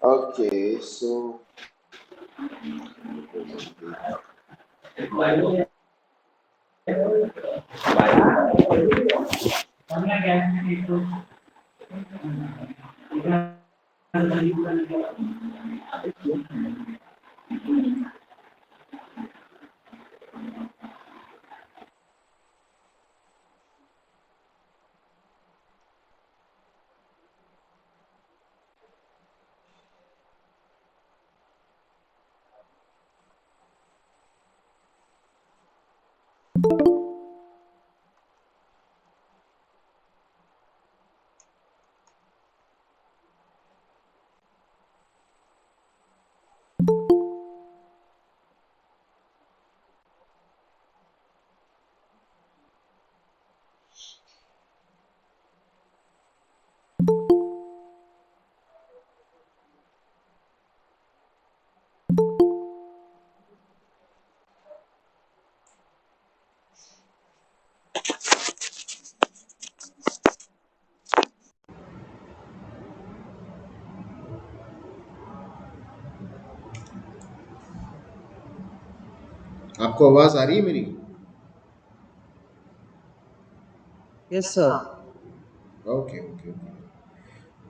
Okay, so आपको आवाज आ रही है मेरी? Yes, sir. Okay, okay, okay.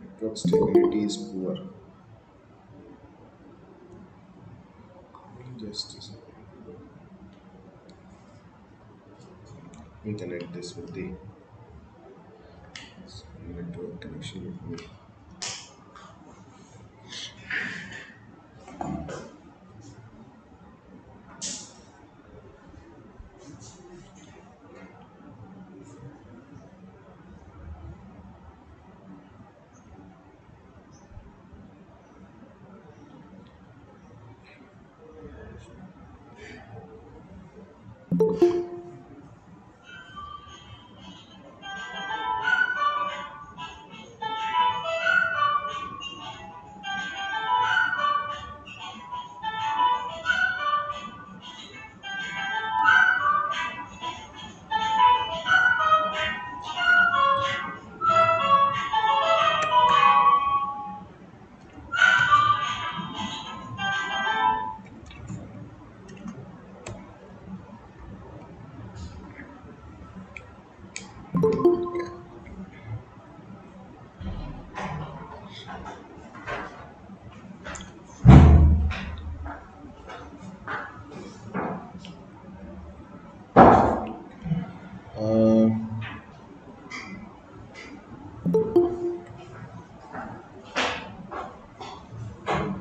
Network stability is poor. Just a second. Let me connect this with the network connection with me. Uh,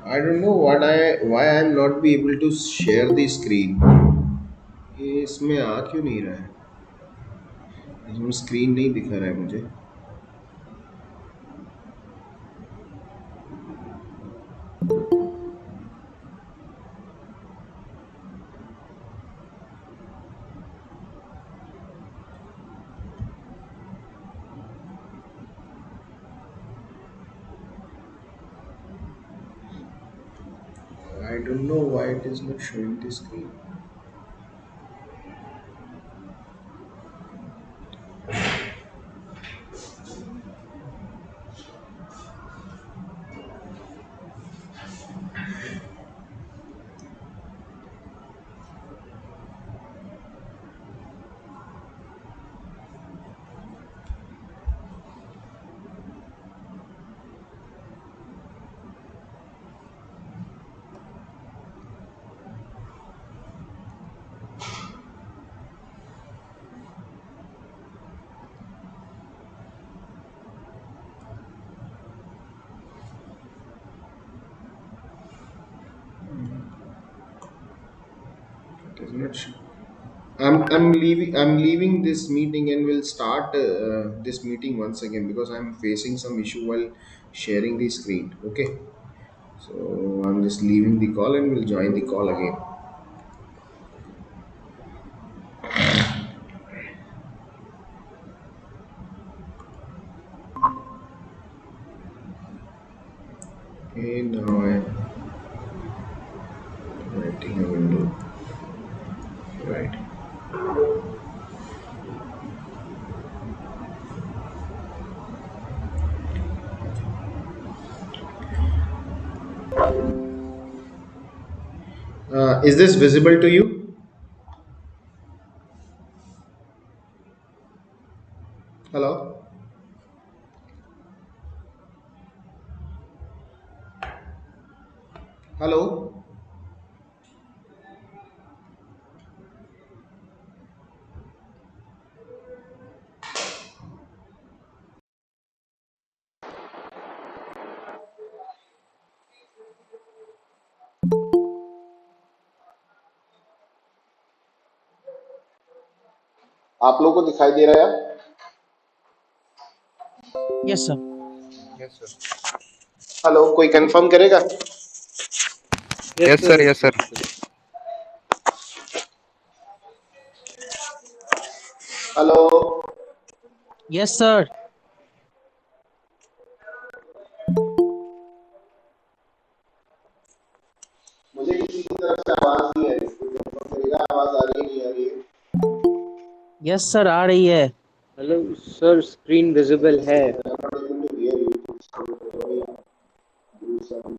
I don't know why I'm not be able to share the screen. ये इसमें आ क्यों नहीं रहा है? इसमें screen नहीं दिखा रहा है मुझे. I don't know why it is not showing the screen. It is not showing. I'm leaving this meeting and will start this meeting once again because I'm facing some issue while sharing the screen. Okay, so I'm just leaving the call and will join the call again. Okay, now I'm writing a window. Right. Is this visible to you? Hello? Hello? आप लोगों को दिखाई दे रहा है? Yes, sir. Yes sir. Hello, कोई confirm करेगा? Yes, yes sir. Sir, Yes, yes sir. Sir. Yes, sir. Hello. Yes, sir. मुझे किसी की तरफ से आवाज नहीं आ रही, कोई कंफर्म करेगा आवाज आ रही है नहीं आ रही है? Yes, sir. आ रही है। हेलो सर, स्क्रीन विजिबल है। I'm not able to hear you. So, let me do some.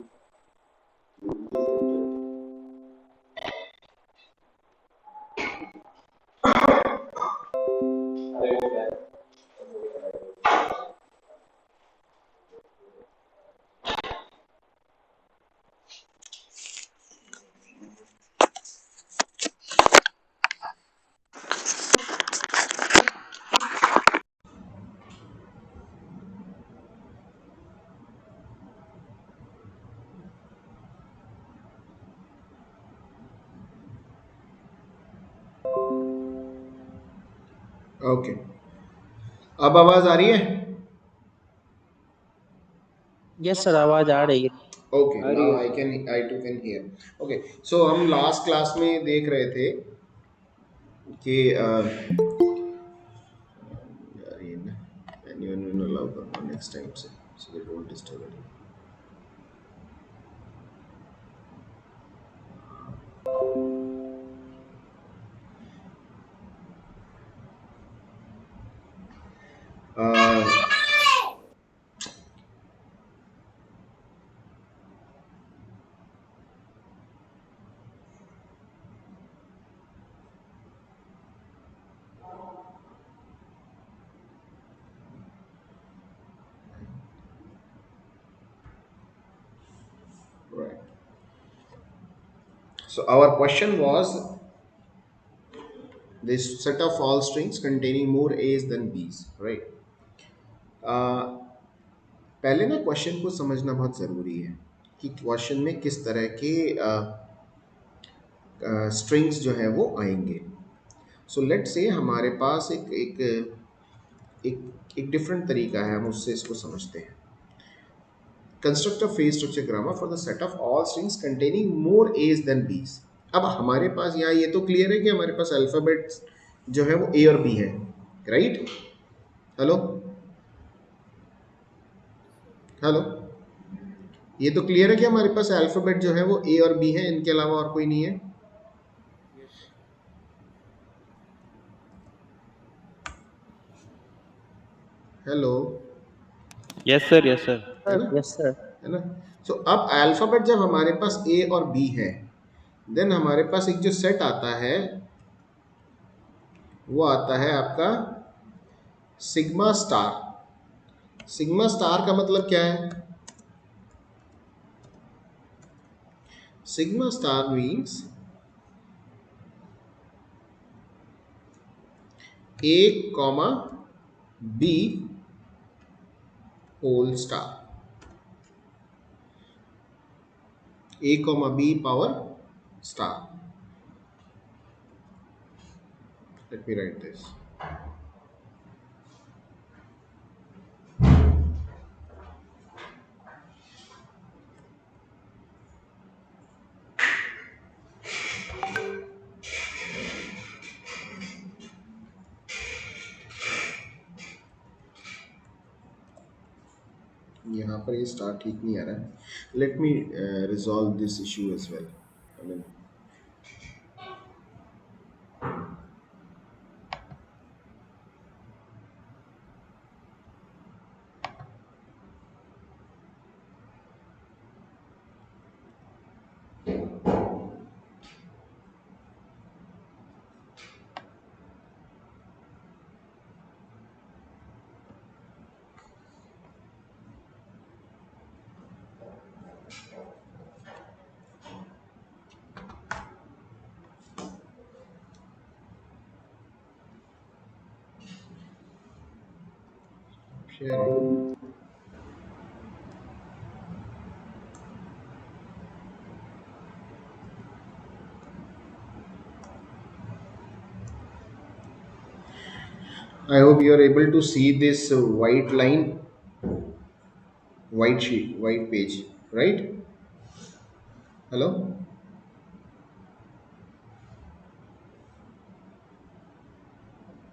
Okay, अब आवाज आ रही है? Yes, sir. आवाज आ रही है। ओके, आ रही नाउ है आई sir. Can I to can hear. Okay, so हम लास्ट क्लास में देख रहे थे कि यार ये ना एनीवन विल अलाउ करना नेक्स्ट टाइम से, so they don't disturb it. Right. So our question was this set of all strings containing more A's than B's, right? Uh, पहले ना क्वेश्चन को समझना बहुत ज़रूरी है कि क्वेश्चन में किस तरह के स्ट्रिंग्स जो है वो आएंगे। सो लेट से हमारे पास एक एक एक डिफरेंट तरीका है, हम उससे इसको समझते हैं। Construct a phrase structure grammar for the set of all strings containing more A's than B's. अब हमारे पास यहाँ ये तो क्लियर है कि हमारे पास अल्फ़ाबेट्स जो है वो ए और बी है, राइट? हेलो हेलो, ये तो क्लियर है कि हमारे पास अल्फ़ाबेट जो है वो ए और बी है, इनके अलावा और कोई नहीं है। Hello, yes sir, yes sir. है Sir. ना? Yes, sir. है ना? सो अब अल्फ़ाबेट जब हमारे पास ए और बी है, देन हमारे पास एक जो सेट आता है वो आता है आपका सिग्मा स्टार। सिग्मा स्टार का मतलब क्या है? Sigma star means A comma B whole star, A comma B power star. Let me write this. यहाँ पर ये स्टार ठीक नहीं आ रहा है। Let me resolve this issue as well. I mean sharing. I hope you are able to see this white line, white sheet, white page, right? Hello?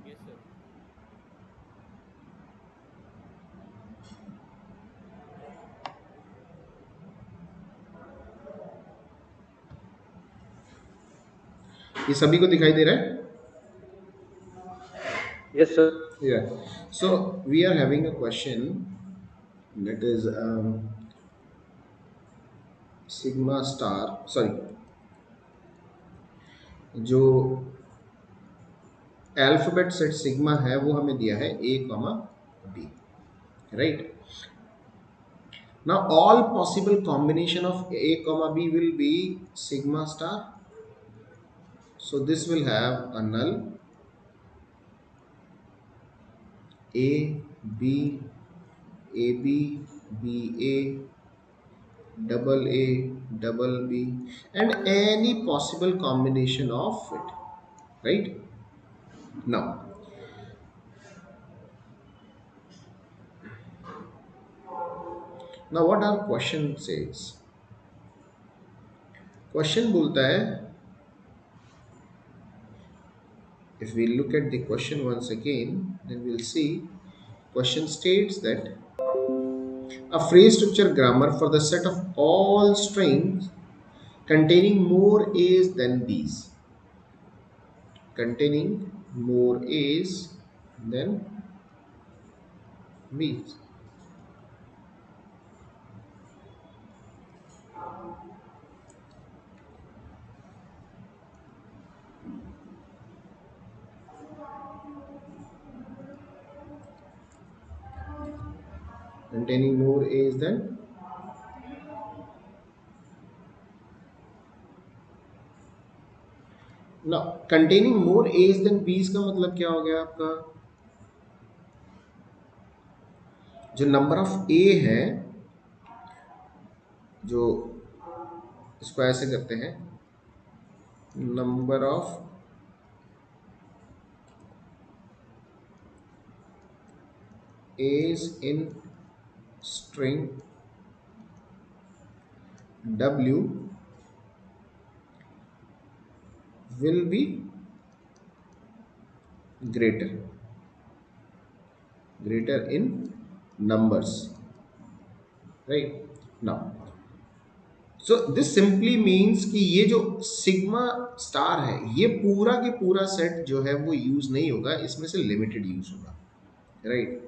Yes, sir. ये सभी को दिखाई दे रहा है? Yes, sir. Yeah. So we are having a question that is sigma star. Sorry, जो alphabet set sigma है वो हमें दिया है A comma B, right? Now all possible combination of A comma B will be sigma star. So this will have a null A, B, AB, BA, double A, double B, and any possible combination of it, right? Now what our question says? Question बोलता है, if we look at the question once again, then we'll see question states that a phrase structure grammar for the set of all strings containing more A's than B's, containing more A's than B's. Containing more A's than now containing more A's than B's का मतलब क्या हो गया आपका? जो number of ए है, जो इसको ऐसे करते हैं, number of A's in string W will be greater in numbers, right? Now so this simply means कि ये जो सिग्मा स्टार है, ये पूरा के पूरा सेट जो है वो यूज नहीं होगा, इसमें से लिमिटेड यूज होगा, राइट?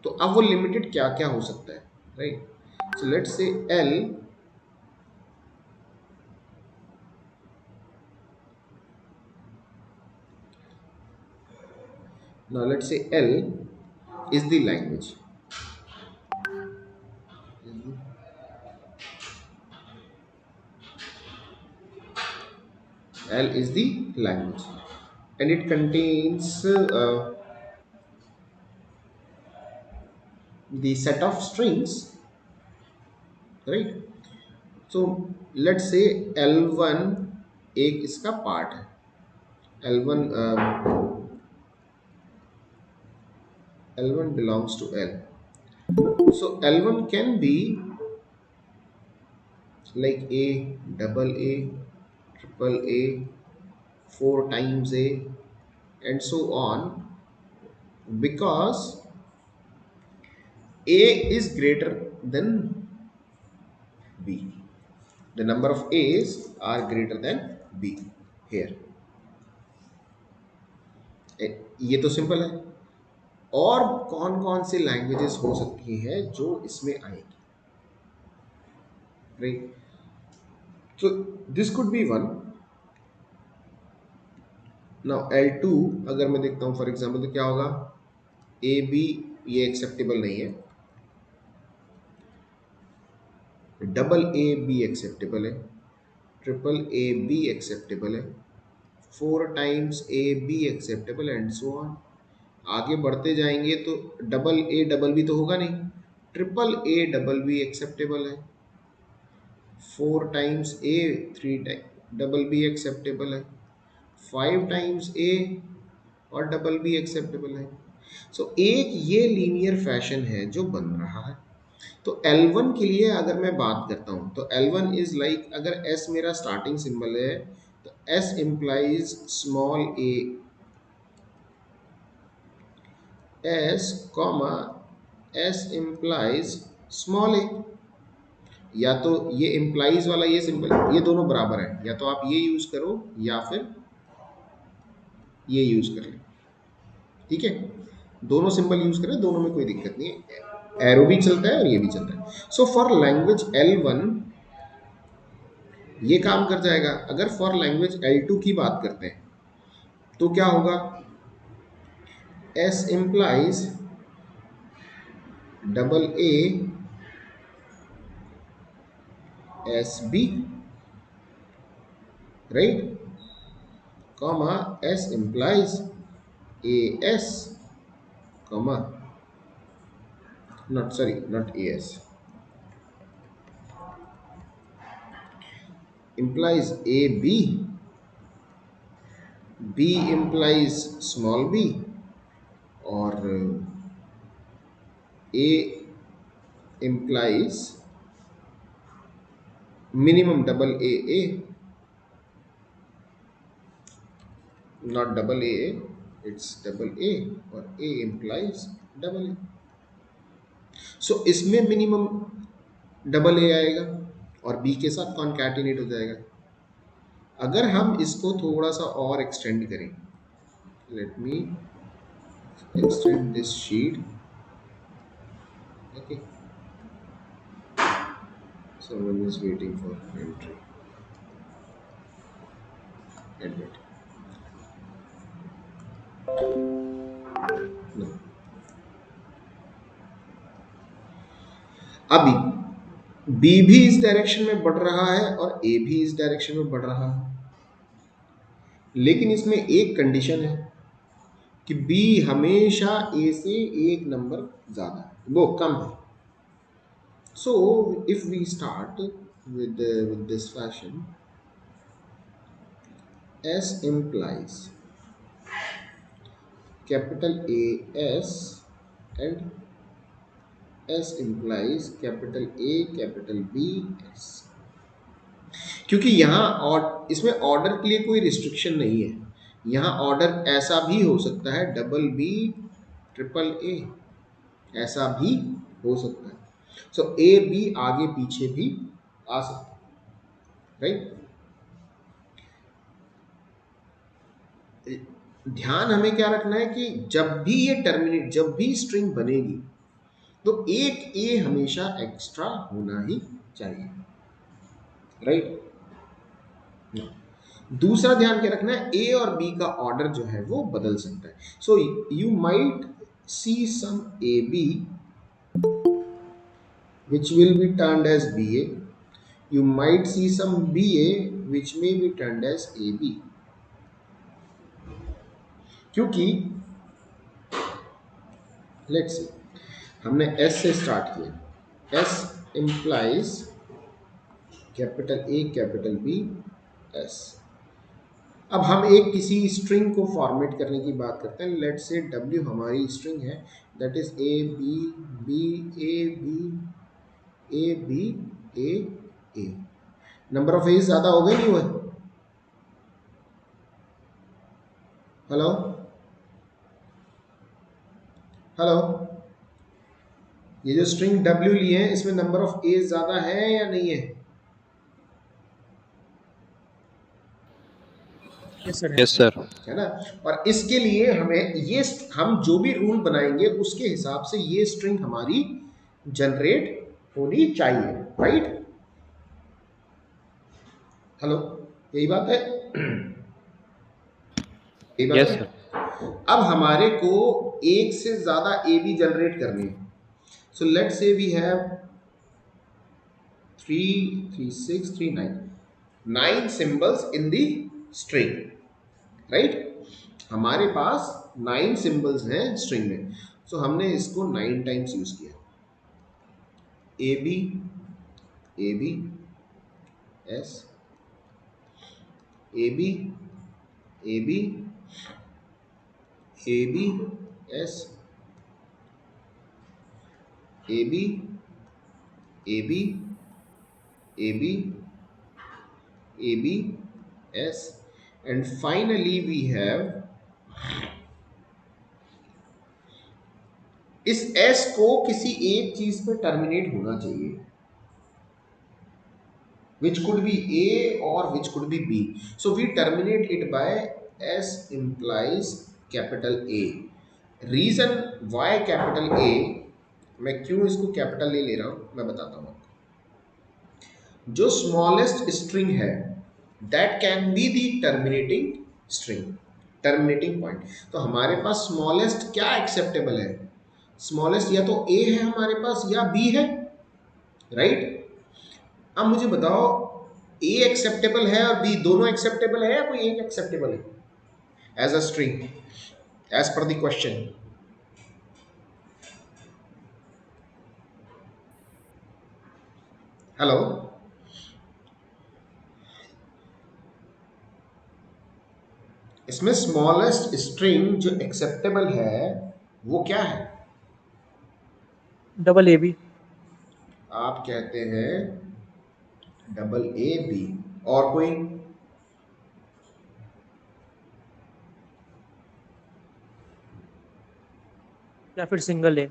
तो अब वो लिमिटेड क्या क्या हो सकता है, राइट? सो लेट्स से L now let's say L is the language, L is the language, and it contains the set of strings, right? So let's say L1 एक इसका पार्ट है, L1 L1 belongs to L. So L1 can be like A, double A, triple A, 4 times A, and so on, because A is greater than B. The number of A's are greater than B here. ये तो simple है। और कौन कौन सी languages हो सकती हैं जो इसमें आएगी, right? So this could be one. Now L2 अगर मैं देखता हूँ फॉर एग्जाम्पल तो क्या होगा? ए बी ये एक्सेप्टेबल नहीं है, डबल ए बी एक्सेप्टेबल है, ट्रिपल ए बी एक्सेप्टेबल है, 4 times A be acceptable, and so on. आगे बढ़ते जाएंगे तो डबल ए डबल बी तो होगा नहीं, triple A double be acceptable है, 4 times A 3 time double be acceptable है, 5 टाइम्स ए और डबल बी एक्सेप्टेबल है। सो एक ये लीनियर फैशन है जो बन रहा है। तो L1 के लिए अगर मैं बात करता हूं तो L1 इज लाइक, अगर S मेरा स्टार्टिंग सिंबल है तो S implies small A, S comma S implies small A, या तो ये इम्प्लाइज वाला ये सिंबल, ये दोनों बराबर है, या तो आप ये यूज करो या फिर ये यूज कर लें, ठीक है, दोनों सिंबल यूज करें, दोनों में कोई दिक्कत नहीं है, एरो भी चलता है और ये भी चलता है। सो फॉर लैंग्वेज L1 ये काम कर जाएगा। अगर फॉर लैंग्वेज L2 की बात करते हैं तो क्या होगा, S implies double A S B, right, comma S implies A S, comma not AS, implies AB, B implies small b, और A implies minimum double A, not double A, it's double A, और A implies double A। सो इसमें minimum double A आएगा और B के साथ concatenate हो जाएगा। अगर हम इसको थोड़ा सा और एक्सटेंड करें, let me extend this sheet, okay, someone is waiting for entry, admit, no, अभी बी भी इस डायरेक्शन में बढ़ रहा है और ए भी इस डायरेक्शन में बढ़ रहा है, लेकिन इसमें एक कंडीशन है कि बी हमेशा ए से एक नंबर ज्यादा है, वो कम है। So if we start with this fashion, S implies capital AS and S implies capital A capital B S, क्योंकि यहाँ और इसमें ऑर्डर के लिए कोई रिस्ट्रिक्शन नहीं है, यहाँ ऑर्डर ऐसा भी हो सकता है डबल बी ट्रिपल ए, ऐसा भी हो सकता है। सो ए बी आगे पीछे भी आ सकता है, राइट। ध्यान हमें क्या रखना है कि जब भी ये टर्मिनेट, जब भी स्ट्रिंग बनेगी तो एक ए हमेशा एक्स्ट्रा होना ही चाहिए, राइट। दूसरा ध्यान क्या रखना है, ए और बी का ऑर्डर जो है वो बदल सकता है। So you might see some A B which will be turned as BA, you might see some BA which may be turned as AB, क्योंकि लेट्स सी हमने S से स्टार्ट किया, S implies capital A capital B S। अब हम एक किसी string को format करने की बात करते हैं, लेट्स से W हमारी स्ट्रिंग है, that is A B B A B A B A A, number of A's ज्यादा हो गए नहीं हुए, हेलो हेलो, ये जो स्ट्रिंग W लिए हैं इसमें नंबर ऑफ एज ज्यादा है या नहीं है? Yes sir. Yes, sir. है ना। और इसके लिए हमें ये, हम जो भी रूल बनाएंगे उसके हिसाब से ये स्ट्रिंग हमारी जनरेट होनी चाहिए, राइट। हेलो, यही बात है, यही बात Yes, है। sir. अब हमारे को एक से ज्यादा ए बी जनरेट करनी है। So let's say we have 3 3 6 3 9 symbols in the string, right. हमारे पास 9 सिंबल्स हैं स्ट्रिंग में, सो हमने इसको 9 टाइम्स यूज किया। A B, A B S, A B, A B, A B S, A B, A B, A B, A B S, and finally we have इस S को किसी एक चीज पे टर्मिनेट होना चाहिए, which could be A or which could be B. So we terminate it by S implies capital A. Reason why capital A, मैं क्यों इसको कैपिटल ए ले रहा हूं मैं बताता हूं आपको। जो स्मॉलेस्ट स्ट्रिंग है that can be the terminating string, terminating point. तो हमारे पास स्मॉलेस्ट क्या एक्सेप्टेबल है, स्मॉलेस्ट या तो A है हमारे पास या B है, राइट? अब मुझे बताओ ए एक्सेप्टेबल है और बी दोनों एक्सेप्टेबल है या कोई एक एक्सेप्टेबल है as a string as per the question? Hello, इसमें स्मॉलेस्ट स्ट्रिंग जो एक्सेप्टेबल है वो क्या है? Double A B. आप कहते हैं डबल ए बी, और कोई? या फिर सिंगल ए।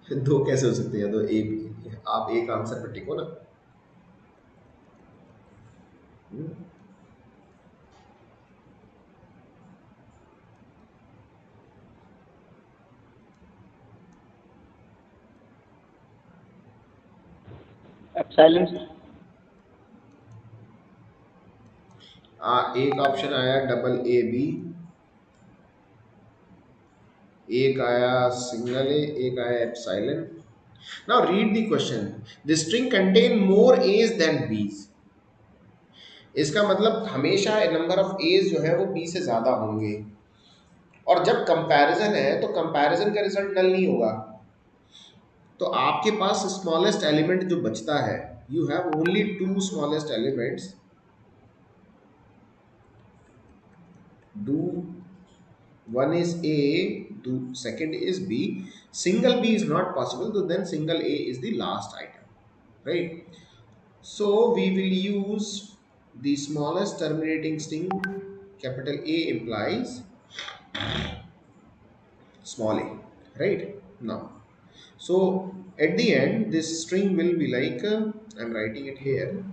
दो कैसे हो सकते हैं? दो ए बी, आप एक आंसर पर टिको ना। एप्सिलॉन। एक ऑप्शन आया डबल ए बी, एक आया सिंगल ए, एक आया epsilon. Now read the question, the string contain more A's than B's. इसका मतलब हमेशा नंबर ऑफ एज जो है वो बी से ज्यादा होंगे, और जब कंपैरिजन है तो कंपैरिजन का रिजल्ट नल नहीं होगा। तो आपके पास स्मॉलेस्ट एलिमेंट जो बचता है, you have only two smallest elements, do one is A, the second is B, single B is not possible, so then single A is the last item, right? So we will use the smallest terminating string, capital A implies small a, right? Now, so at the end this string will be like, I'm writing it here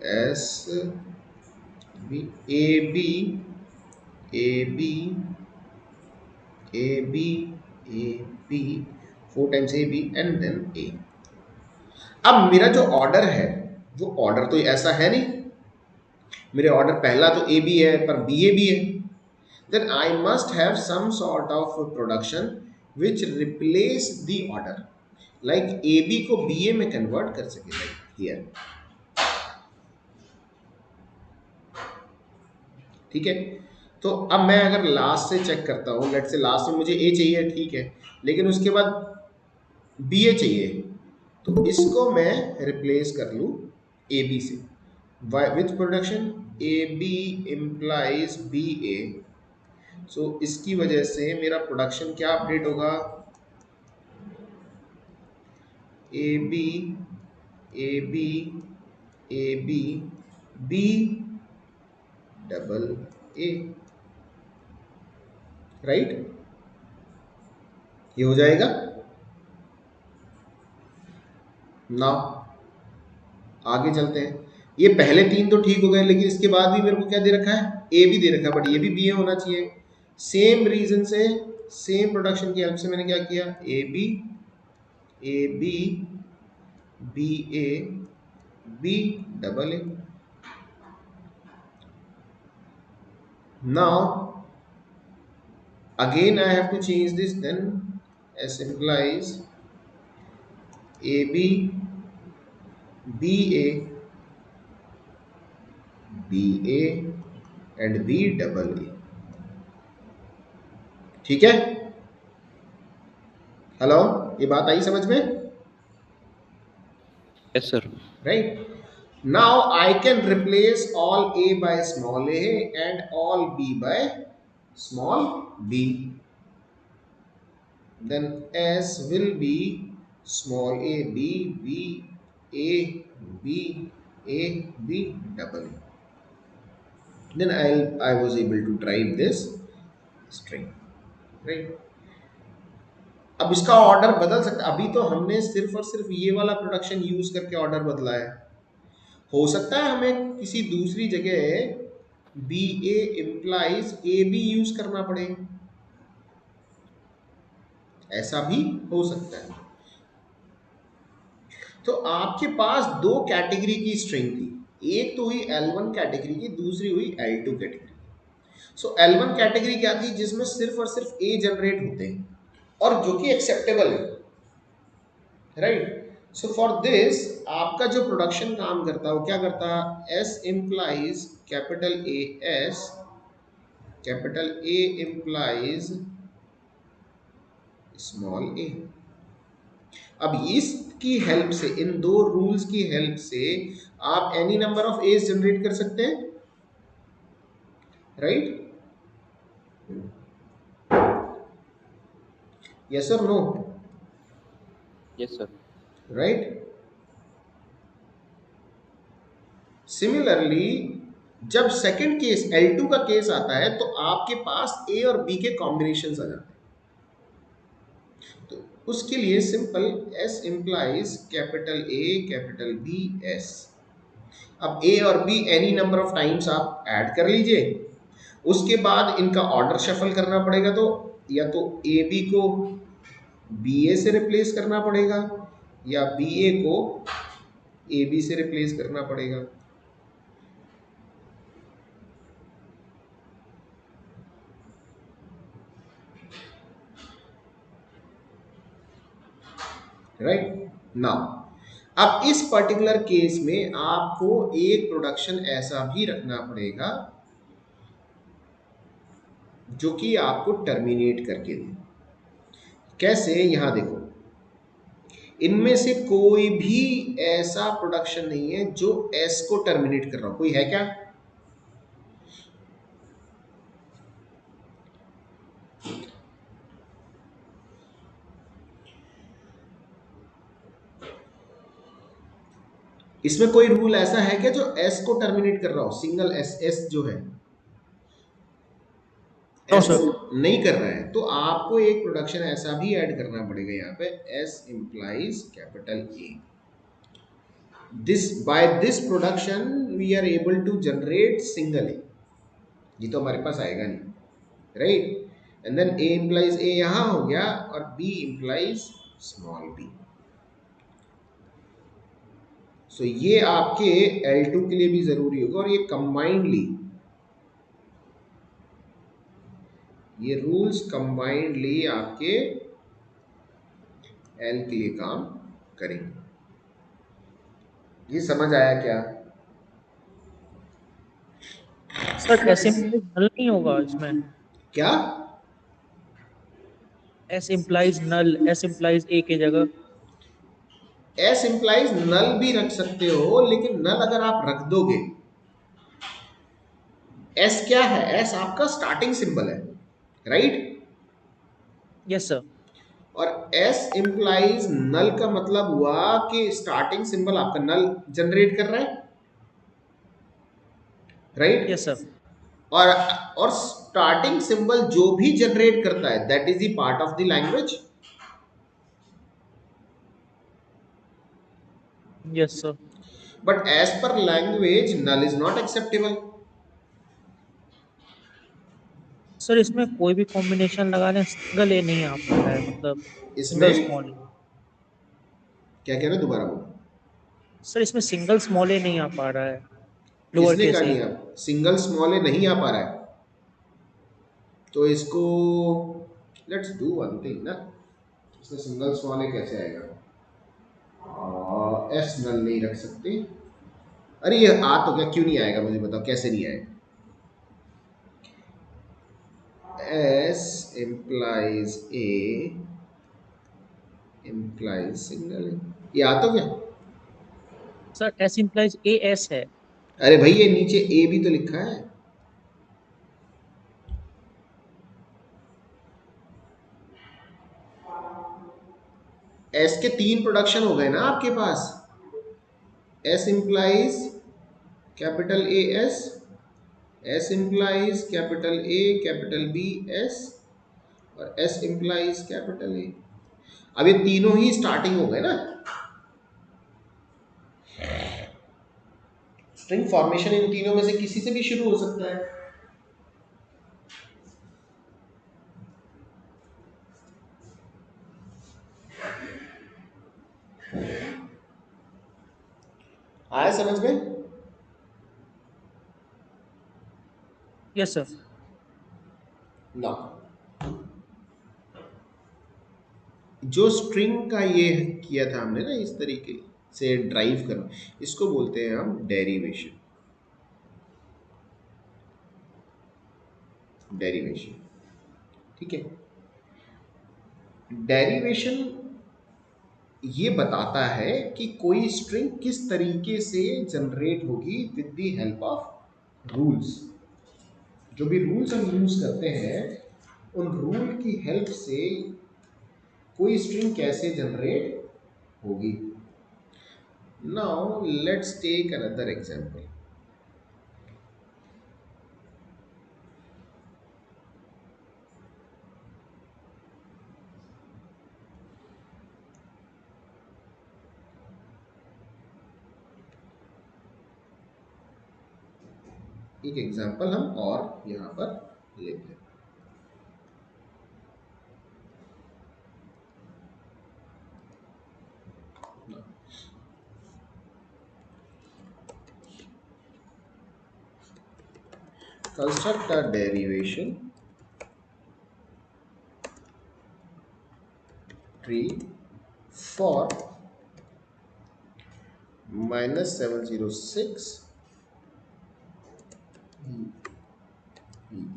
as B, A B, A B, A B, A B, 4 times A B and then A। अब मेरा जो order है वो order तो ऐसा है नहीं, मेरे ऑर्डर पहला तो ए बी है पर बी ए भी है, then I must have some sort of production which replace the order, like A B को बी ए में कन्वर्ट कर सके, लाइक हियर। ठीक है, तो अब मैं अगर लास्ट से चेक करता हूँ, लेट से लास्ट में मुझे ए चाहिए, ठीक है, लेकिन उसके बाद बी ए चाहिए, तो इसको मैं रिप्लेस कर लूँ ए बी से, with production A B implies B A. So इसकी वजह से मेरा प्रोडक्शन क्या अपडेट होगा, A B, A B, A B, B double A, right? ये हो जाएगा ना। आगे चलते हैं, ये पहले तीन तो ठीक हो गए, लेकिन इसके बाद भी मेरे को क्या दे रखा है, ए भी दे रखा है, बट ये भी बी ए होना चाहिए। सेम रीजन से, सेम प्रोडक्शन की हेल्प से मैंने क्या किया, A B, A B, B A, B double A. Now again I have to change this, then S implies AB, BA, BA and B double A, ठीक है, hello, ये बात आई समझ में? Yes, sir. Right? Now I can replace all a by small a and all b by small b. Then s will be small a b b a b double a. Then I was able to drive this string. Right? अब इसका order बदल सकता, अभी तो हमने सिर्फ और सिर्फ ये वाला प्रोडक्शन यूज करके ऑर्डर बदला है। हो सकता है हमें किसी दूसरी जगह B A implies A B use करना पड़े, ऐसा भी हो सकता है। तो आपके पास दो कैटेगरी की स्ट्रिंग थी, एक तो हुई L1 कैटेगरी की, दूसरी हुई L2 कैटेगरी। सो L1 कैटेगरी क्या थी, जिसमें सिर्फ और सिर्फ ए जनरेट होते हैं और जो कि एक्सेप्टेबल है, राइट। सो फॉर दिस आपका जो प्रोडक्शन काम करता है वो क्या करता है, S implies capital A implies small A. अब इसकी हेल्प से, इन दो रूल्स की हेल्प से आप any number of A's generate कर सकते हैं, right? Yes or no? Yes, sir. Right. Similarly जब सेकंड केस L2 का केस आता है तो आपके पास ए और बी के कॉम्बिनेशन आ जाते हैं। तो उसके लिए simple S implies capital A capital B S. अब ए और B any number of times आप ऐड कर लीजिए, उसके बाद इनका ऑर्डर शफल करना पड़ेगा। तो या तो ए बी को बी ए से रिप्लेस करना पड़ेगा या बी ए को ए बी से रिप्लेस करना पड़ेगा। राइट नाउ, अब इस पर्टिकुलर केस में आपको एक प्रोडक्शन ऐसा भी रखना पड़ेगा जो कि आपको टर्मिनेट करके दे। कैसे, यहां देखो, इनमें से कोई भी ऐसा प्रोडक्शन नहीं है जो एस को टर्मिनेट कर रहा हो। कोई है क्या? इसमें कोई रूल ऐसा है क्या जो एस को टर्मिनेट कर रहा हो? सिंगल एस, एस जो है नो एस सर। नहीं कर रहा है, तो आपको एक प्रोडक्शन ऐसा भी ऐड करना पड़ेगा यहाँ पे, S implies capital A. This by this production we are able to generate single A. ये तो हमारे पास आएगा नहीं, right? And then A implies A यहां हो गया और B implies small B. So ये आपके L2 के लिए भी जरूरी होगा और ये कंबाइंडली, ये रूल्स कंबाइंडली आपके L के लिए काम करेंगे। ये समझ आया क्या? सर एस इम्प्लाइज नल नहीं होगा इसमें? क्या? एस इम्प्लाइज नल, एस इम्प्लाइज ए की जगह। एस इंप्लाइज नल भी रख सकते हो, लेकिन नल अगर आप रख दोगे, एस क्या है? एस आपका स्टार्टिंग सिंबल है, राइट? Yes sir. और एस इंप्लाइज नल का मतलब हुआ कि स्टार्टिंग सिंबल आपका नल जनरेट कर रहा है, राइट? Yes sir. और स्टार्टिंग सिंबल जो भी जनरेट करता है that is the part of the language. Yes sir. But as per language null is not acceptable. Sir इसमें कोई भी कॉम्बिनेशन लगा लें, सिंगल ए नहीं आ पा रहा है, मतलब सिंगल इसमें स्मॉल ए। क्या कह रहे हो, दोबारा बोलो। सर इसमें सिंगल स्मॉल ए नहीं आ पा रहा है, लोअर किसने केस कहा ए। नहीं? आप सिंगल स्मॉल ए नहीं आ पा रहा है, तो इसको लेट्स डू वन थिंग ना। इसमें सिंगल स्मॉल ए कैसे आएगा? एस नल नहीं रख सकते। अरे ये आ तो गया, क्यों नहीं आएगा मुझे बताओ, कैसे नहीं आएगा? S implies A implies single है, ये आता क्या? Sir S implies A S है। अरे भाई ये नीचे A भी तो लिखा है। S के 3 प्रोडक्शन हो गए ना आपके पास। S implies capital A S, S implies capital A capital B S, और S implies कैपिटल A। अब ये तीनों ही स्टार्टिंग हो गए ना। स्ट्रिंग फॉर्मेशन इन तीनों में से किसी से भी शुरू हो सकता है। आया समझ में? Yes sir. ना, जो स्ट्रिंग का ये किया था हमने ना, इस तरीके से ड्राइव करना, इसको बोलते हैं हम डेरिवेशन। डेरिवेशन, ठीक है। डेरिवेशन ये बताता है कि कोई स्ट्रिंग किस तरीके से जनरेट होगी with the help of rules. जो भी रूल्स हम यूज करते हैं, उन रूल की हेल्प से कोई स्ट्रिंग कैसे जनरेट होगी। Now let's take another example. एक एग्जांपल हम और यहाँ पर लेते हैं। Construct a derivation tree for -706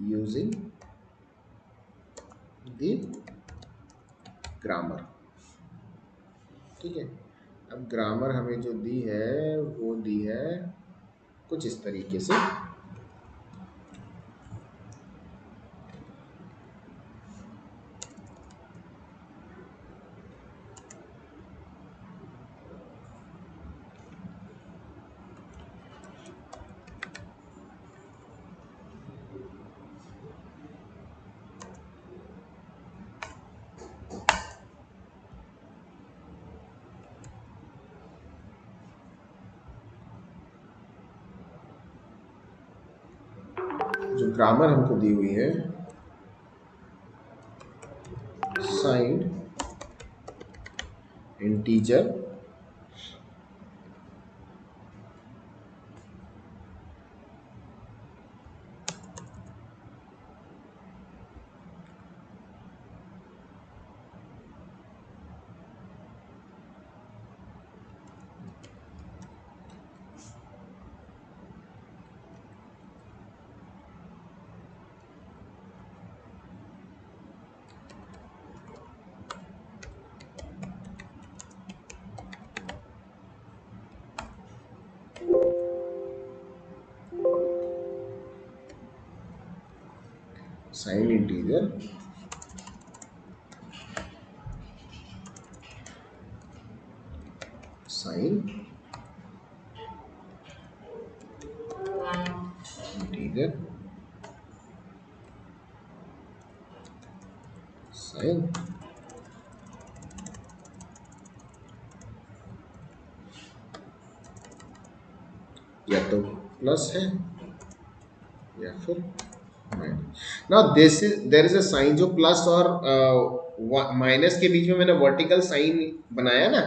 using the grammar। ठीक है। अब ग्रामर हमें जो दी है वो दी है कुछ इस तरीके से। जो ग्रामर हमको दी हुई है, signed integer signed integer signed integer signed या तो प्लस है या फिर minus. Now this is there is a sign, जो प्लस और माइनस के बीच में मैंने वर्टिकल साइन बनाया ना,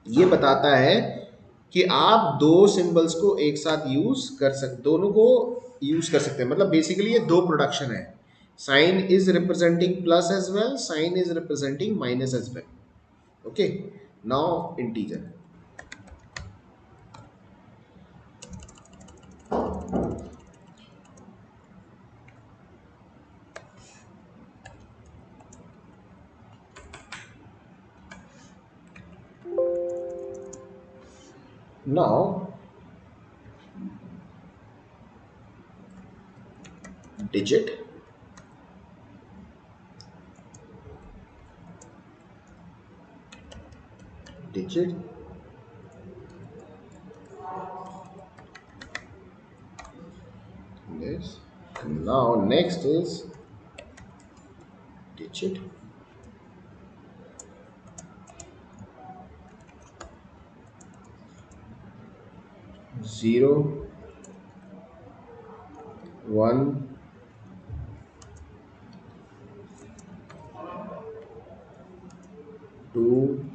ये बताता है कि आप दो सिंबल्स को एक साथ यूज कर सकते, दोनों को यूज कर सकते हैं। मतलब बेसिकली ये दो प्रोडक्शन है। Sign is representing plus as well, sign is representing minus as well. Okay, now integer. Now digit digit this, and now next is digit 0 1 2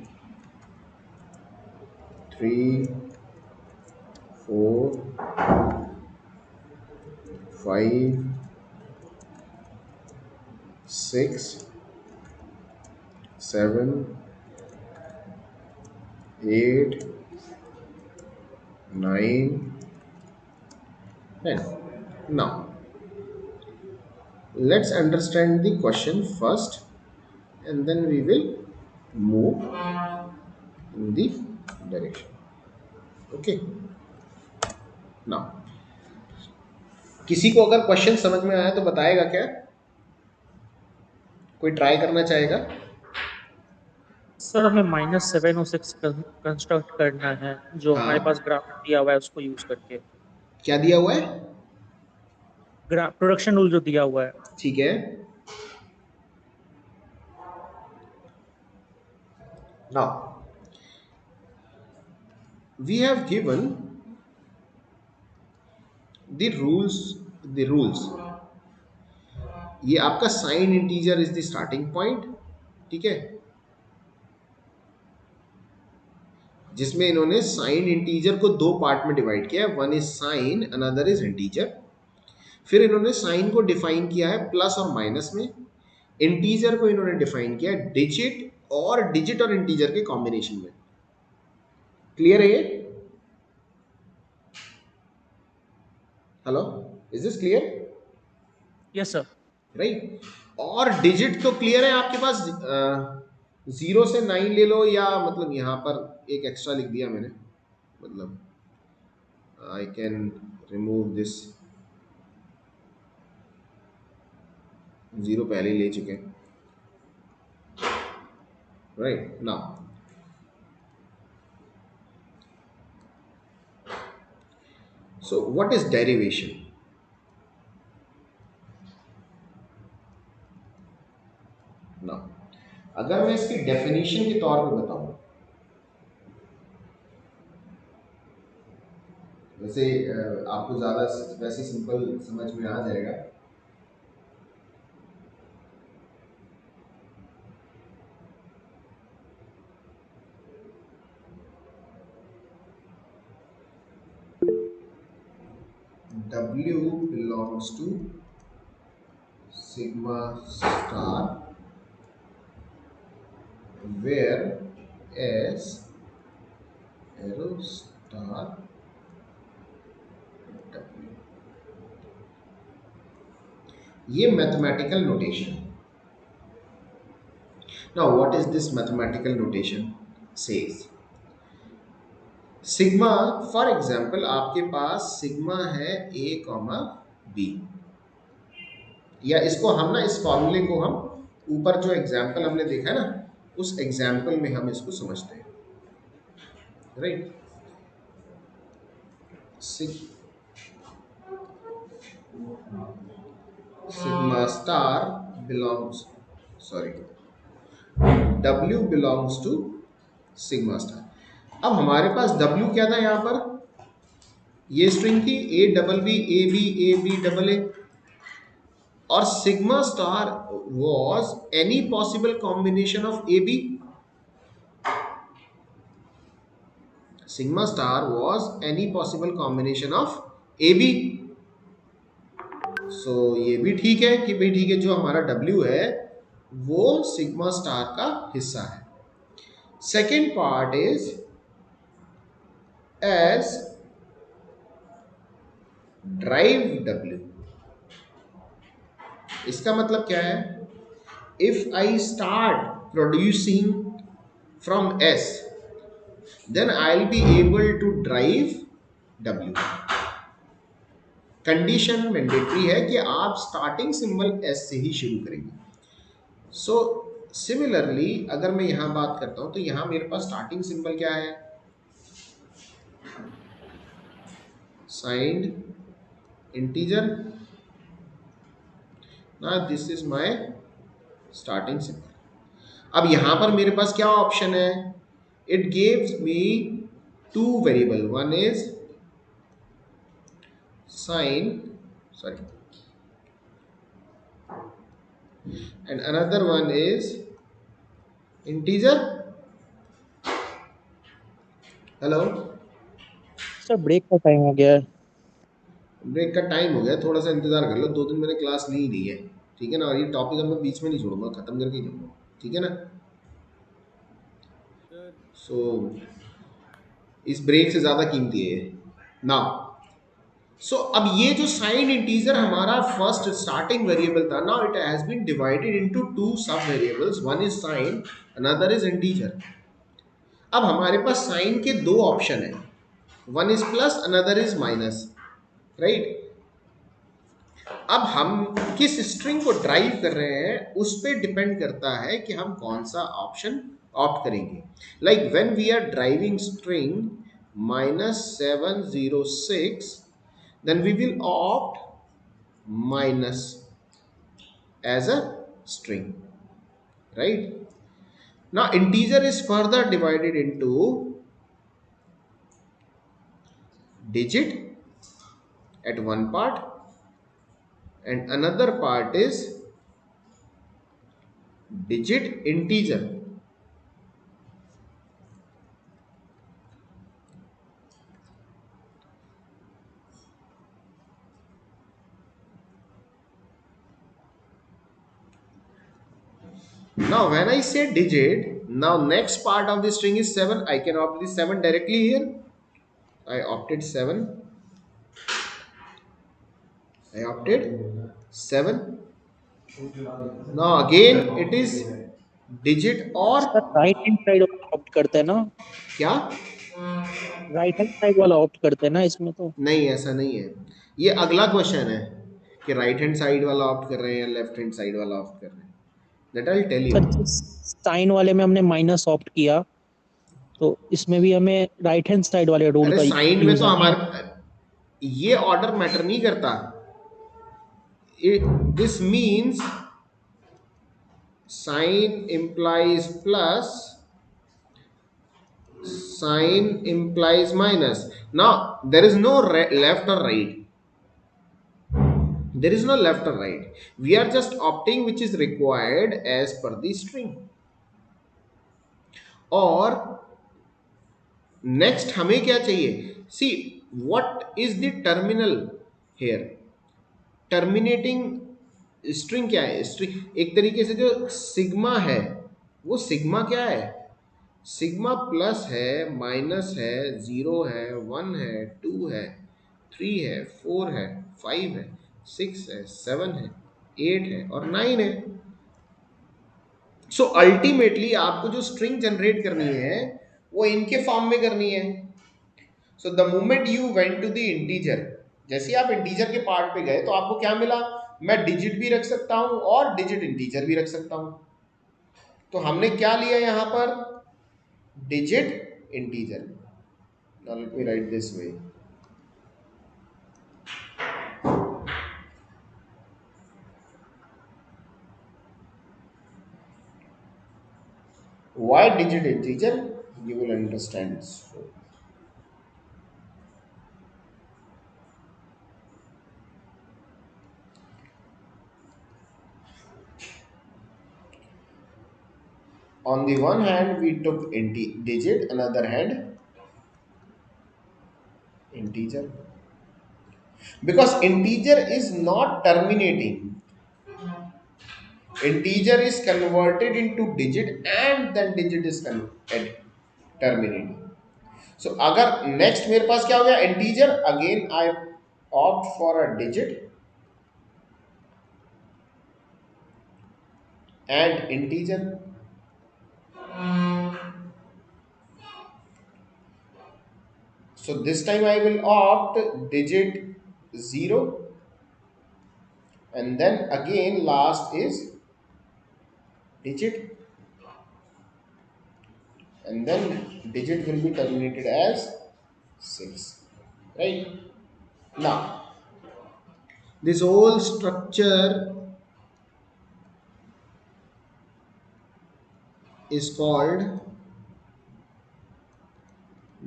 3 4 5 6 7 8 9 10. Now let's understand the question first, and then we will move in the direction. Okay. Now किसी को अगर question समझ में आया तो बताएगा क्या? कोई ट्राई करना चाहेगा? सर हमें -706 कंस्ट्रक्ट करना है, जो हाँ, हमारे पास ग्राफ दिया हुआ है उसको यूज करके। क्या दिया हुआ है? ग्राफ प्रोडक्शन रूल जो दिया हुआ है। ठीक है। Now we have given the rules. ये आपका sign integer is the starting point, ठीक है, जिसमें इन्होंने साइन इंटीजर को दो पार्ट में डिवाइड किया है, one is sign, another is integer. फिर इन्होंने साइन को डिफाइन किया है प्लस और माइनस में, इंटीजर को इन्होंने डिफाइन किया है डिजिट और इंटीजर के कॉम्बिनेशन में। क्लियर है ये? Hello, is this clear? Yes sir. Right. और डिजिट तो क्लियर है आपके पास, 0 से 9 ले लो, या मतलब यहाँ पर एक एक्स्ट्रा लिख दिया मैंने, मतलब आई कैन रिमूव दिस, 0 पहले ही ले चुके हैं। Right. Now so what is derivation? Now अगर मैं इसकी डेफिनेशन के तौर पे बताऊं, वैसे आपको ज़्यादा वैसे सिंपल समझ में आ जाएगा। W belongs to sigma star, where S arrow star W, ये mathematical notation. Now what is this mathematical notation says? Sigma, for example आपके पास सिग्मा है a कॉमा बी, या इसको हम ना, इस फॉर्मूले को हम ऊपर जो एग्जाम्पल हमने देखा है ना, उस एग्जाम्पल में हम इसको समझते हैं। Right. Sigma star belongs, sorry, W belongs to sigma star. अब हमारे पास W क्या था यहाँ पर? ये स्ट्रिंग थी A double B A B A B double A, और sigma star was any possible combination of A B. Sigma star was any possible combination of A B. So ये भी ठीक है कि भाई ठीक है, जो हमारा W है वो सिग्मा स्टार का हिस्सा है। Second part is S drive W। इसका मतलब क्या है? If I start producing from S, then I'll be able to drive W. Condition mandatory है कि आप स्टार्टिंग सिंबल एस से ही शुरू करेंगे। सो सिमिलरली अगर मैं यहां बात करता हूं तो यहां मेरे पास स्टार्टिंग सिंबल क्या है, साइंड इंटीजर। ना this is my starting symbol. अब यहां पर मेरे पास क्या ऑप्शन है, it gives me two variable, one is sign, sorry, and another one is integer. Hello, sir break का टाइम हो गया है। ब्रेक का टाइम हो गया, थोड़ा सा इंतजार कर लो, 2 दिन मैंने क्लास ली नहीं है, ठीक है ना, और ये टॉपिक अब मैं बीच में नहीं छोड़ूंगा, खत्म करके ही जाऊंगा, ठीक है ना। सो इस ब्रेक से ज़्यादा कीमती है ना। सो अब ये जो साइन इंटीजर हमारा फर्स्ट स्टार्टिंग वेरिएबल था, now it has been divided into two sub variables, one is sign, another is integer. अब हमारे पास साइन के दो ऑप्शन है, one is plus, another is minus, right. अब हम किस स्ट्रिंग को ड्राइव कर रहे हैं उस पर डिपेंड करता है कि हम कौन सा ऑप्शन ऑप्ट करेंगे। Like when we are driving string -706, then we will opt minus as a string, right? Now integer is further divided into digit at one part and another part is digit integer. Now when I say digit, now next part of the string is 7. I can opt the 7 directly here. I opted 7. I opted 7. Now again it is digit or sir right hand side वाला opt करते हैं ना, क्या? Right hand side वाला opt करते हैं ना इसमें तो। नहीं, ऐसा नहीं है। ये अगला क्वेश्चन है कि राइट हैंड साइड वाला ऑप्ट कर रहे हैं या लेफ्ट हैंड साइड वाला ऑप्ट कर रहे हैं। That I will tell you. Sir sign वाले में हमने माइनस ऑप्ट किया, तो इसमें भी हमें राइट हैंड साइड वाले रूल अरे का साइन में यूज तो है ना। हमारे ये ऑर्डर मैटर नहीं करता। This means sign implies plus, sign implies minus. Now there is no left or right, there is no left or right, we are just opting which is required as per the string। और next हमें क्या चाहिए, see what is the terminal here, terminating string क्या है, string एक तरीके से जो सिग्मा है वो सिग्मा क्या है, सिग्मा प्लस है, माइनस है, 0 है, 1 है, 2 है, 3 है, 4 है, 5 है, 6 है, 7 है, 8 है और 9 है। सो अल्टीमेटली आपको जो स्ट्रिंग जनरेट करनी है वो इनके फॉर्म में करनी है। So the moment you went to the integer, जैसे आप इंटीजर के पार्ट पे गए तो आपको क्या मिला, मैं डिजिट भी रख सकता हूं और डिजिट इंटीजर भी रख सकता हूं। तो हमने क्या लिया यहां पर, digit integer. Now let me write this way, why digit integer, you will understand। So, on the one hand we took digit, another hand integer, because integer is not terminating, integer is converted into digit and then digit is terminating। So अगर next मेरे पास क्या हो गया, integer, again I opt for a digit and integer। So this time I will opt digit 0, and then again last is digit, and then digit will be terminated as 6, right? Now this whole structure is called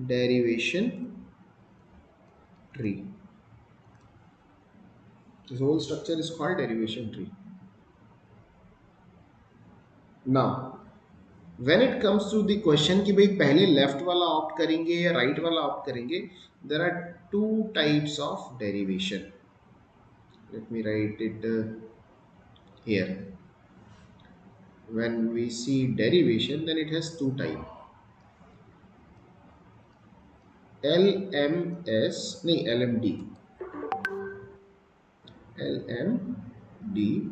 derivation tree. This whole structure is called derivation tree. Now when it comes to the question कि भाई पहले left वाला opt करेंगे या right वाला opt करेंगे, there are two types of derivation. Let me write it here. When we see derivation, then it has two types. LMS, नहीं LMD. LMD.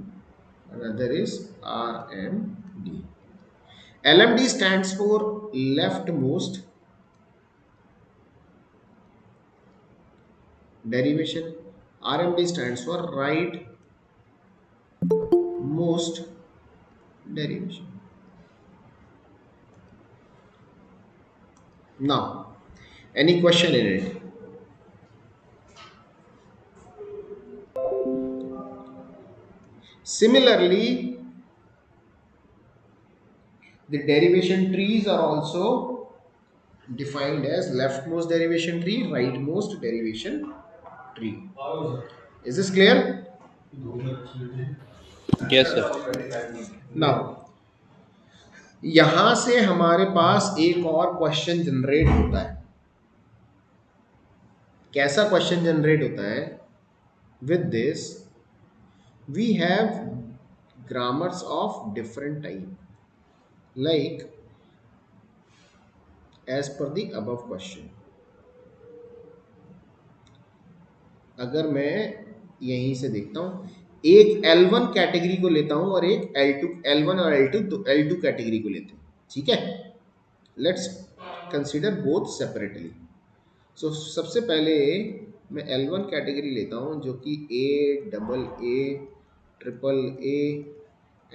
Another is RMD. LMD stands for leftmost derivation. RMD stands for rightmost derivation. Now, any question in it? Similarly, the derivation trees are also defined as leftmost derivation tree, rightmost derivation tree. Is this clear? Yes, sir. Now, यहां से हमारे पास एक और question generate होता है. कैसा question generate होता है? With this, we have grammars of different type, like as per the above question. अगर मैं यहीं से देखता हूं, एक L1 कैटेगरी को लेता हूं और एक L2, L1 और L2 कैटेगरी को लेते हैं. ठीक है, लेट्स कंसीडर बोथ सेपरेटली. सो सबसे पहले मैं L1 कैटेगरी लेता हूं जो कि A, double A, triple A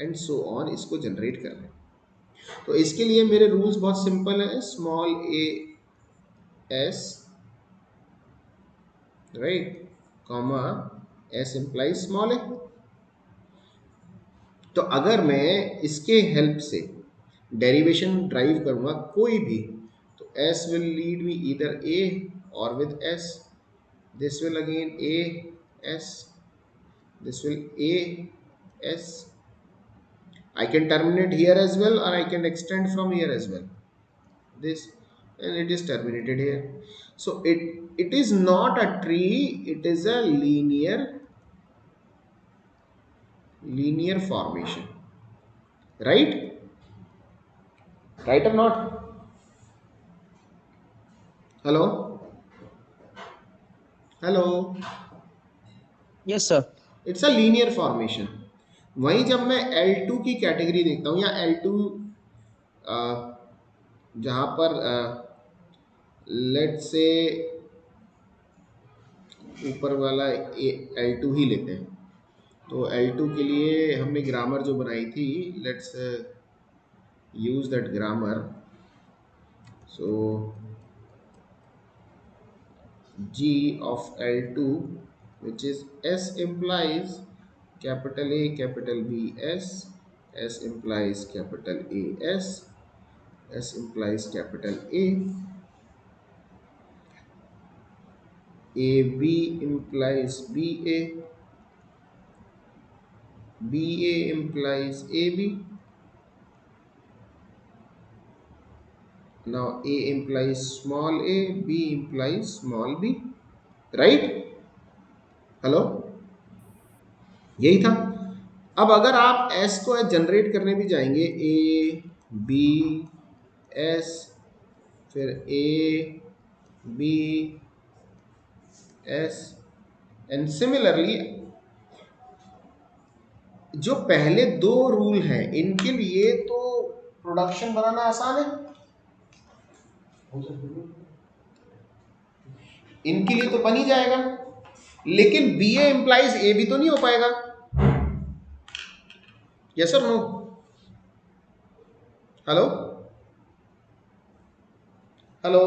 and so on इसको जनरेट कर रहे हैं. तो इसके लिए मेरे रूल्स बहुत सिंपल है. Small a s, right, comma s implies small a. तो अगर मैं इसके हेल्प से डेरिवेशन ड्राइव करूंगा कोई भी, तो s will lead me either a और with s. This will again a s, this will a s. I can terminate here as well, or I can extend from here as well. This, and it is terminated here. So it is not a tree, it is a linear formation, right or not? hello yes sir. it's a linear formation. वहीं जब मैं L2 की category देखता हूँ या L2 जहाँ पर let's say ऊपर वाला L2 ही लेते हैं. तो L2 के लिए हमने ग्रामर जो बनाई थी, let's use that grammar. So G of L2, which is S implies capital A, capital B, S. S implies capital A, S. S implies capital A. AB implies BA. BA implies AB. Now A implies small a, B implies small b, right? Hello, यही था. अब अगर आप S को generate करने भी जाएंगे, A B S, फिर A B S, and similarly जो पहले दो रूल हैं इनके लिए तो प्रोडक्शन बनाना आसान है. इनके लिए तो बन ही जाएगा, लेकिन बी ए इंप्लाइज ए भी तो नहीं हो पाएगा। Yes or no? Hello hello,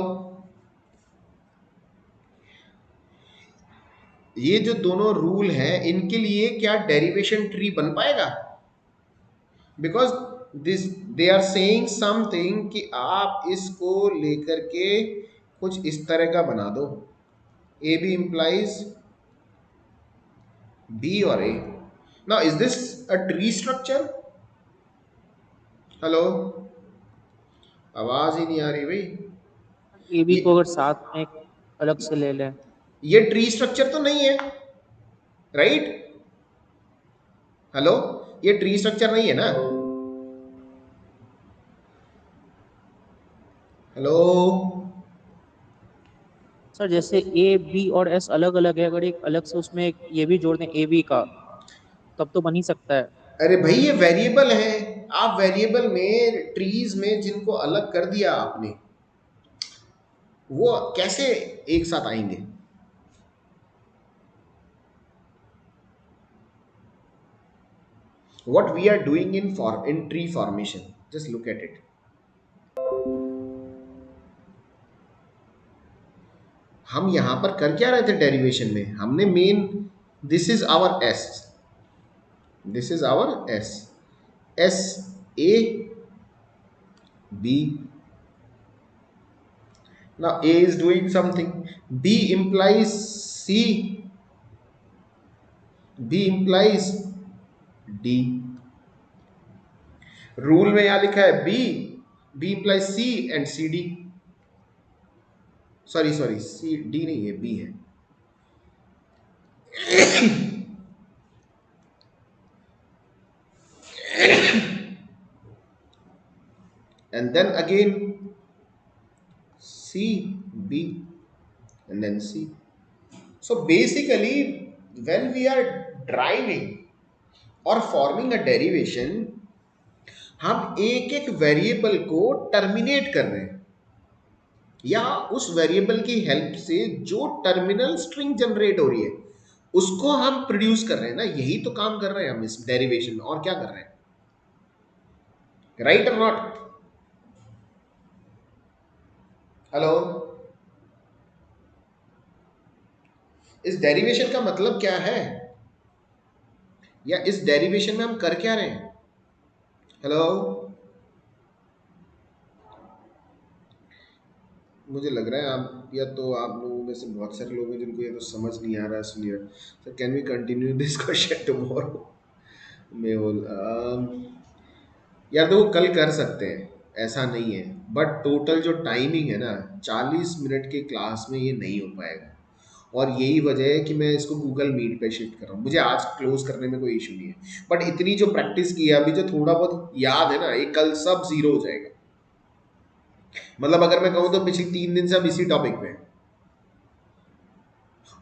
ये जो दोनों रूल हैं इनके लिए क्या डेरिवेशन ट्री बन पाएगा? Because this they are saying something कि आप इसको लेकर के कुछ इस तरह का बना दो, ए बी इंप्लाइज बी और A. Now is this a tree structure? Hello, आवाज ही नहीं आ रही भाई। ए बी ये को अगर साथ में अलग से ले लें, ये ट्री स्ट्रक्चर तो नहीं है, राइट? हेलो, ये ट्री स्ट्रक्चर नहीं है ना? हेलो, सर जैसे ए बी और एस अलग अलग है, अगर एक अलग से उसमें एक ये भी जोड़ दें ए बी का, तब तो बन ही सकता है। अरे भाई ये वेरिएबल है, आप वेरिएबल में ट्रीज में जिनको अलग कर दिया आपने, वो कैसे एक साथ आएंगे? What we are doing in tree formation, just look at it. हम यहां पर कर क्या रहे थे डेरिवेशन में? हमने मेन, this is our S, this is our S, S A B. now A is doing something, B implies C, B implies D। Rule में यहां लिखा है B implies C and CD, sorry sorry C D नहीं है, B है। and then again C, B and then C। so basically when we are driving or forming a derivation, हम एक एक वेरिएबल को टर्मिनेट कर रहे हैं, या उस वेरिएबल की हेल्प से जो टर्मिनल स्ट्रिंग जनरेट हो रही है उसको हम प्रोड्यूस कर रहे हैं ना। यही तो काम कर रहे हैं हम इस डेरिवेशन में, और क्या कर रहे हैं? राइट और नॉट? हेलो, इस डेरिवेशन का मतलब क्या है, या इस डेरिवेशन में हम कर क्या रहे हैं? हेलो, मुझे लग रहा है आप, या तो आप लोगों में से बहुत सारे लोग हैं जिनको ये तो समझ नहीं आ रहा है, सुनिए। Sir can we continue this question tomorrow? मैं बोल यार देखो कल कर सकते हैं, ऐसा नहीं है, बट टोटल जो टाइमिंग है ना 40 मिनट के क्लास में ये नहीं हो पाएगा, और यही वजह है कि मैं इसको गूगल मीट पे शिफ्ट कर रहा हूँ। मुझे आज क्लोज करने में कोई इशू नहीं है, बट इतनी जो प्रैक्टिस की है अभी, जो थोड़ा बहुत याद है ना, ये कल सब जीरो हो जाएगा। मतलब अगर मैं कहूँ तो पिछले 3 दिन से हम इसी टॉपिक पे हैं,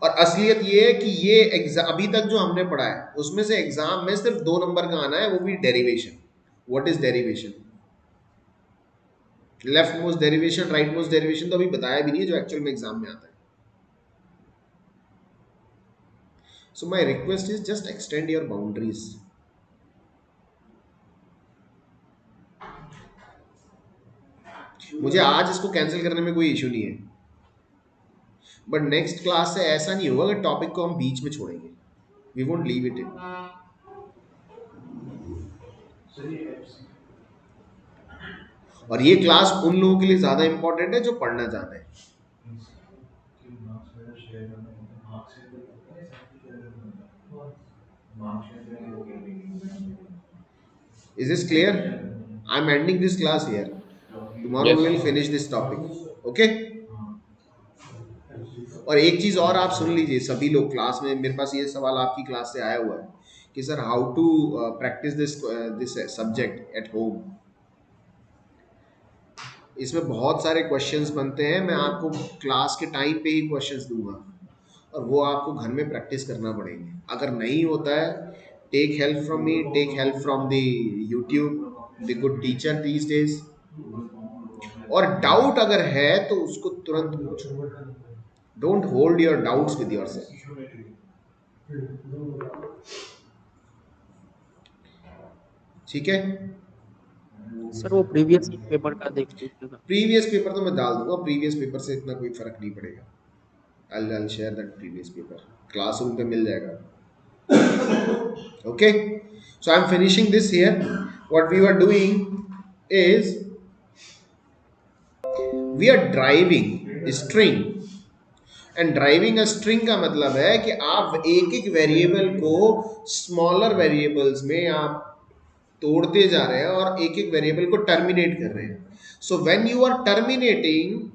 और असलियत ये है कि ये एग्जाम अभी तक जो हमने पढ़ा है उसमें से एग्जाम में सिर्फ 2 नंबर का आना है, वो भी derivation. What is derivation? Left most derivation, right most derivation तो अभी बताया भी नहीं है, जो एक्चुअल में एग्जाम में आता है। So my request is just extend your boundaries. मुझे आज इसको कैंसिल करने में कोई इशू नहीं है, बट नेक्स्ट क्लास से ऐसा नहीं होगा कि टॉपिक को हम बीच में छोड़ेंगे। We won't leave it in. और ये क्लास उन लोगों के लिए ज्यादा इंपॉर्टेंट है जो पढ़ना चाहते हैं। Is this clear? I'm ending this class here. Tomorrow Yes. we will finish this topic. Okay? और एक चीज और आप सुन लीजिए सभी लोग क्लास में, मेरे पास ये सवाल आपकी क्लास से आया हुआ है कि sir how to practise this subject at home. इसमें बहुत सारे क्वेश्चंस बनते हैं, मैं आपको क्लास के टाइम पे ही क्वेश्चंस दूंगा, और वो आपको घर में प्रैक्टिस करना पड़ेंगे। अगर नहीं होता है, take help from me, take help from the YouTube, the good teacher these days. और डाउट अगर है तो उसको तुरंत पूछो। Don't hold your doubts with yourself. ठीक है, सर वो प्रीवियस पेपर का देख लीजिएगा। प्रीवियस पेपर तो मैं डाल दूंगा, प्रीवियस पेपर से इतना कोई फर्क नहीं पड़ेगा। I'll share that previous paper, classroom पे मिल जाएगा। Okay, so I'm finishing this here. What we were doing is we are driving a string, and driving a string का मतलब है कि आप एक एक वेरिएबल को स्मॉलर वेरिएबल्स में आप तोड़ते जा रहे हैं और एक एक वेरिएबल को टर्मिनेट कर रहे हैं। So when you are terminating,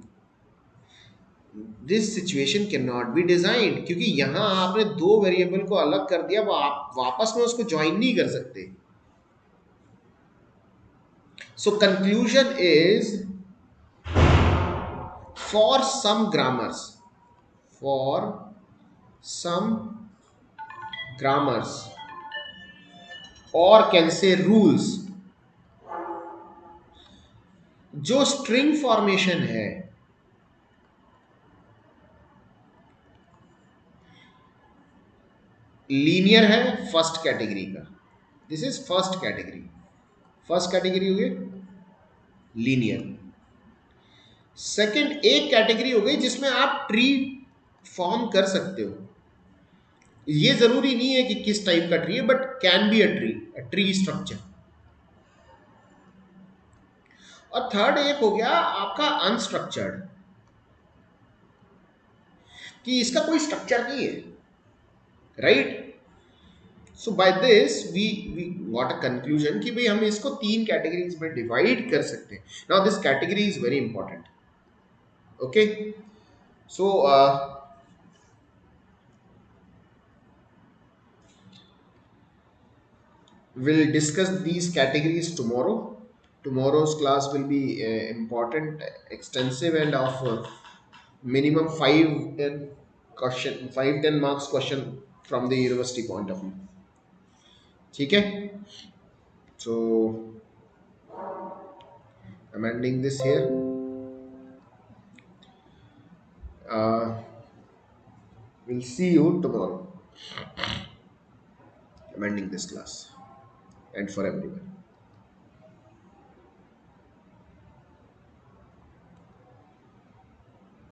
this situation can not be designed, क्योंकि यहां आपने दो वेरिएबल को अलग कर दिया, वो आप वापस में उसको ज्वाइन नहीं कर सकते। So conclusion is, for some grammars, for some grammars, or can say rules, जो स्ट्रिंग फॉर्मेशन है लीनियर है फर्स्ट कैटेगरी का, this is first category. First category हो गई लीनियर। सेकंड एक कैटेगरी हो गई जिसमें आप ट्री फॉर्म कर सकते हो। ये जरूरी नहीं है कि किस टाइप का ट्री है, but can be a tree structure. और थर्ड एक हो गया आपका अनस्ट्रक्चर्ड, कि इसका कोई स्ट्रक्चर नहीं है, right. So by this we got a conclusion कि भाई हम इसको तीन कैटेगरीज में डिवाइड कर सकते हैं। Now this category is very important. Okay, so we'll discuss these categories tomorrow. Tomorrow's class will be important, extensive, and of minimum 5-10 marks question from the university point of view. ठीक है, so I'm ending this here. We'll see you tomorrow. I'm ending this class, and for everyone.